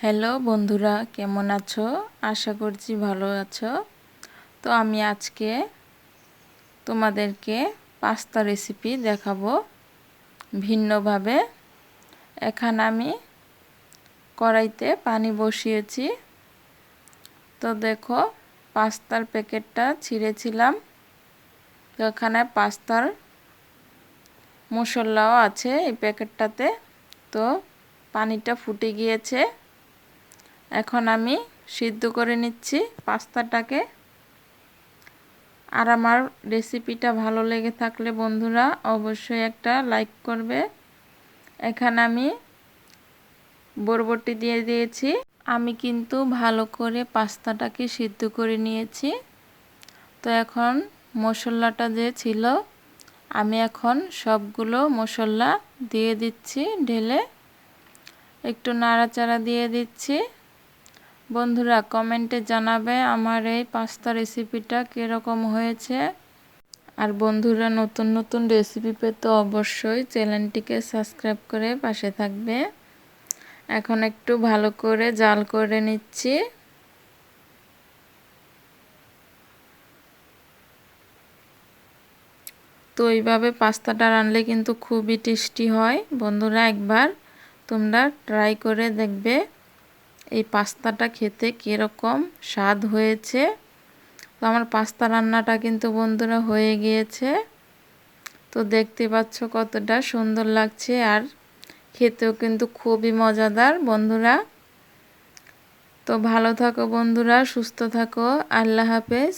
Hello বন্ধুরা, কেমন আছো? আশা করছি ভালো আছো। তো আমি আজকে তোমাদেরকে পাস্তা রেসিপি দেখাবো ভিন্নভাবে। এখানে আমি কড়াইতে পানি বসিয়েছি। তো দেখো, পাস্তার প্যাকেটটা ছিঁড়েছিলাম। তো এখানে পাস্তার মশলাও আছে এই প্যাকেটটাতে। তো পানিটা ফুটে গিয়েছে। এখন আমি সিদ্ধ করে নিচ্ছি পাস্তাটাকে। আর আমার রেসিপিটা ভালো লেগে থাকলে বন্ধুরা অবশ্যই একটা লাইক করবে। এখানে আমি বরবটি দিয়ে দিয়েছি। আমি কিন্তু ভালো করে পাস্তাটাকে সিদ্ধ করে নিয়েছি। তো এখন মশলাটা যে ছিল, আমি এখন সবগুলো মশলা দিয়ে দিচ্ছি ঢেলে। একটু নাড়াচাড়া দিয়ে দিচ্ছি। বন্ধুরা কমেন্টে জানাবে আমার এই পাস্তা রেসিপিটা কীরকম হয়েছে। আর বন্ধুরা নতুন নতুন রেসিপি পেতে অবশ্যই চ্যানেলটিকে সাবস্ক্রাইব করে পাশে থাকবে। এখন একটু ভালো করে জাল করে নিচ্ছি। তো এইভাবে পাস্তাটা রান্নলে কিন্তু খুবই টেস্টি হয়। বন্ধুরা একবার তোমরা ট্রাই করে দেখবে এই পাস্তাটা খেতে কীরকম স্বাদ হয়েছে। তো আমার পাস্তা রান্নাটা কিন্তু বন্ধুরা হয়ে গিয়েছে। তো দেখতে পাচ্ছ কতটা সুন্দর লাগছে, আর খেতেও কিন্তু খুবই মজাদার বন্ধুরা। তো ভালো থাকো বন্ধুরা, সুস্থ থাকো। আল্লাহ হাফেজ।